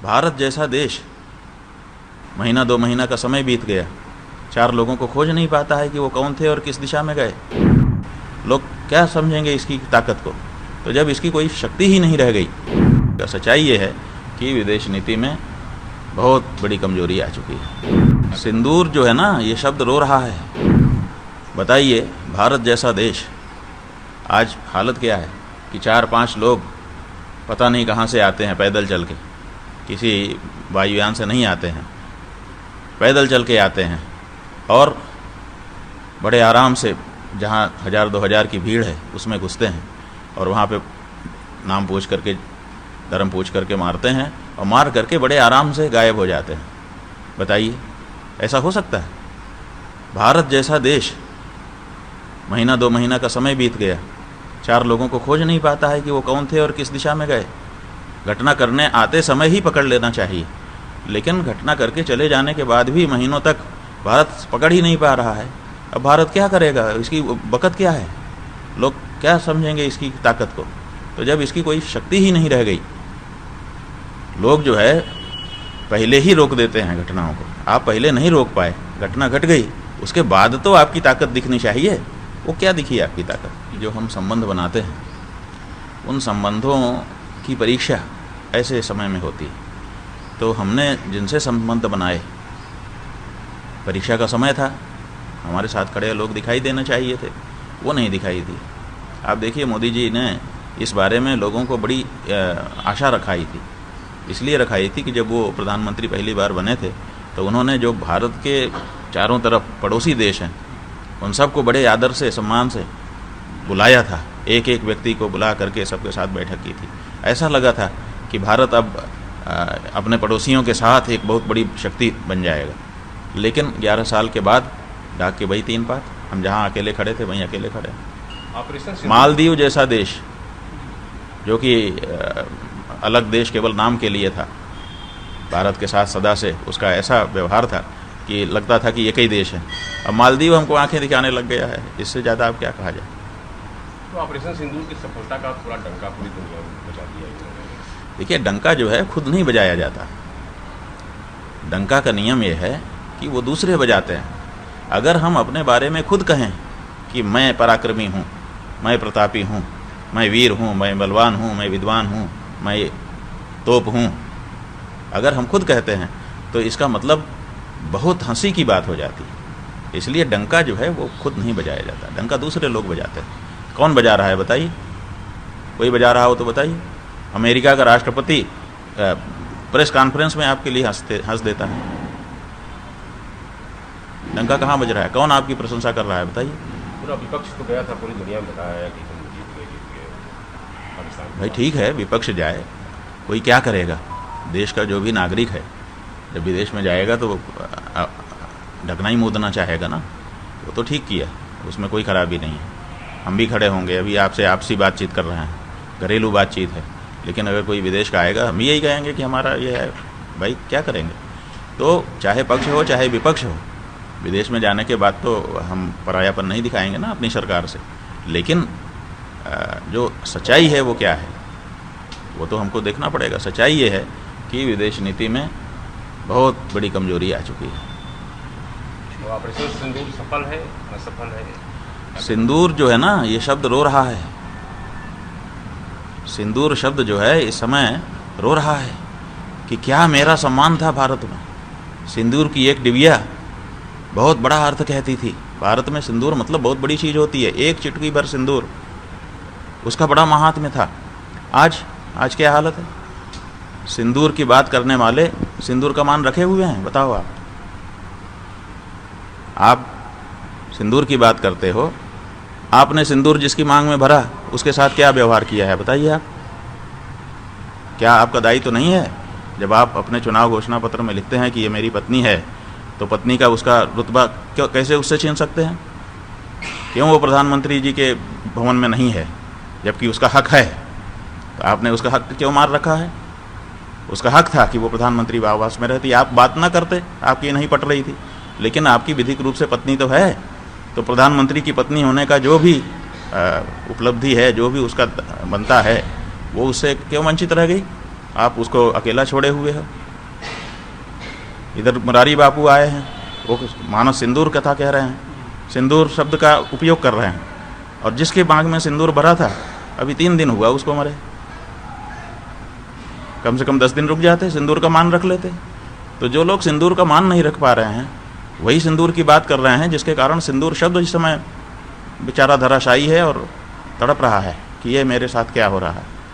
भारत जैसा देश, महीना 2 महीना का समय बीत गया, 4 लोगों को खोज नहीं पाता है कि वो कौन थे और किस दिशा में गए। लोग क्या समझेंगे इसकी ताकत को? तो जब इसकी कोई शक्ति ही नहीं रह गई। सच्चाई ये है कि विदेश नीति में बहुत बड़ी कमजोरी आ चुकी है। सिंदूर जो है ना, ये शब्द रो रहा है। बताइए, भारत जैसा देश, आज हालत क्या है कि 4-5 लोग पता नहीं कहाँ से आते हैं पैदल चल के, किसी वायुयान से नहीं आते हैं, पैदल चल के आते हैं और बड़े आराम से जहाँ 1000-2000 की भीड़ है उसमें घुसते हैं और वहाँ पे नाम पूछ करके, धर्म पूछ करके मारते हैं और मार करके बड़े आराम से गायब हो जाते हैं। बताइए, ऐसा हो सकता है? भारत जैसा देश, महीना 2 महीना का समय बीत गया, 4 लोगों को खोज नहीं पाता है कि वो कौन थे और किस दिशा में गए। घटना करने आते समय ही पकड़ लेना चाहिए, लेकिन घटना करके चले जाने के बाद भी महीनों तक भारत पकड़ ही नहीं पा रहा है। अब भारत क्या करेगा? इसकी बकत क्या है? लोग क्या समझेंगे इसकी ताकत को? तो जब इसकी कोई शक्ति ही नहीं रह गई, लोग जो है पहले ही रोक देते हैं घटनाओं को। आप पहले नहीं रोक पाए, घटना घट गई, उसके बाद तो आपकी ताकत दिखनी चाहिए। वो क्या दिखी आपकी ताकत? जो हम संबंध बनाते हैं, उन संबंधों की परीक्षा ऐसे समय में होती है। तो हमने जिनसे संबंध बनाए, परीक्षा का समय था, हमारे साथ खड़े लोग दिखाई देना चाहिए थे, वो नहीं दिखाई दी। आप देखिए, मोदी जी ने इस बारे में लोगों को बड़ी आशा रखाई थी। इसलिए रखाई थी कि जब वो प्रधानमंत्री पहली बार बने थे तो उन्होंने जो भारत के चारों तरफ पड़ोसी देश हैं, उन सबको बड़े आदर से, सम्मान से बुलाया था। एक एक व्यक्ति को बुला करके सबके साथ बैठक की थी। ऐसा लगा था कि भारत अब अपने पड़ोसियों के साथ एक बहुत बड़ी शक्ति बन जाएगा। लेकिन 11 साल के बाद डाक के वही 3 पात, हम जहाँ अकेले खड़े थे वहीं अकेले खड़े। मालदीव जैसा देश, जो कि अलग देश केवल नाम के लिए था, भारत के साथ सदा से उसका ऐसा व्यवहार था कि लगता था कि एक ही देश है। अब मालदीव हमको आंखें दिखाने लग गया है। इससे ज़्यादा अब क्या कहा जाए? तो ऑपरेशन सिंदूर की सफलता का थोड़ा डंका पूरी दुनिया में बजा दिया है। देखिए, डंका जो है खुद नहीं बजाया जाता। डंका का नियम यह है कि वो दूसरे बजाते हैं। अगर हम अपने बारे में खुद कहें कि मैं पराक्रमी हूँ, मैं प्रतापी हूँ, मैं वीर हूँ, मैं बलवान हूँ, मैं विद्वान हूँ, मैं तोप हूँ, अगर हम खुद कहते हैं तो इसका मतलब बहुत हंसी की बात हो जाती है। इसलिए डंका जो है वो खुद नहीं बजाया जाता, डंका दूसरे लोग बजाते हैं। कौन बजा रहा है बताइए? कोई बजा रहा हो तो बताइए। अमेरिका का राष्ट्रपति प्रेस कॉन्फ्रेंस में आपके लिए हंस देता है। डंका कहाँ बज रहा है? कौन आपकी प्रशंसा कर रहा है बताइए? पूरा विपक्ष तो गया था, पूरी दुनिया में बताया कि हम जीत गए पाकिस्तान। भाई ठीक है, विपक्ष जाए, कोई क्या करेगा? देश का जो भी नागरिक है जब विदेश में जाएगा तो ढकना ही मुदना चाहेगा ना। वो तो ठीक किया, उसमें कोई खराबी नहीं है। हम भी खड़े होंगे, अभी आपसे आपसी बातचीत कर रहे हैं, घरेलू बातचीत है। लेकिन अगर कोई विदेश का आएगा, हम यही कहेंगे कि हमारा ये है। भाई क्या करेंगे? तो चाहे पक्ष हो चाहे विपक्ष हो, विदेश में जाने के बाद तो हम परायापन नहीं दिखाएंगे ना अपनी सरकार से। लेकिन जो सच्चाई है वो क्या है, वो तो हमको देखना पड़ेगा। सच्चाई ये है कि विदेश नीति में बहुत बड़ी कमजोरी आ चुकी है। तो ऑपरेशन सिंदूर सफल है, असफल है? सिंदूर जो है ना, ये शब्द रो रहा है। सिंदूर शब्द जो है इस समय रो रहा है कि क्या मेरा सम्मान था भारत में। सिंदूर की एक डिबिया बहुत बड़ा अर्थ कहती थी। भारत में सिंदूर मतलब बहुत बड़ी चीज़ होती है। एक चुटकी भर सिंदूर, उसका बड़ा महात्म्य था। आज क्या हालत है? सिंदूर की बात करने वाले सिंदूर का मान रखे हुए हैं। बताओ, आप सिंदूर की बात करते हो, आपने सिंदूर जिसकी मांग में भरा उसके साथ क्या व्यवहार किया है बताइए आप? क्या आपका दायित्व तो नहीं है? जब आप अपने चुनाव घोषणा पत्र में लिखते हैं कि ये मेरी पत्नी है, तो पत्नी का उसका रुतबा कैसे उससे छीन सकते हैं? क्यों वो प्रधानमंत्री जी के भवन में नहीं है जबकि उसका हक है? तो आपने उसका हक क्यों मार रखा है? उसका हक था कि वो प्रधानमंत्री आवास में रहती। आप बात ना करते, आपकी नहीं पट रही थी। लेकिन आपकी विधिक रूप से पत्नी तो है, तो प्रधानमंत्री की पत्नी होने का जो भी उपलब्धि है, जो भी उसका बनता है, वो उससे क्यों वंचित रह गई? आप उसको अकेला छोड़े हुए हो। इधर मुरारी बापू आए हैं, वो मानो सिंदूर कथा कह रहे हैं, सिंदूर शब्द का उपयोग कर रहे हैं, और जिसके बाग में सिंदूर भरा था अभी 3 दिन हुआ उसको मरे। कम से कम 10 दिन रुक जाते, सिंदूर का मान रख लेते। तो जो लोग सिंदूर का मान नहीं रख पा रहे हैं वही सिंदूर की बात कर रहे हैं, जिसके कारण सिंदूर शब्द इस समय बेचारा धराशायी है और तड़प रहा है कि ये मेरे साथ क्या हो रहा है।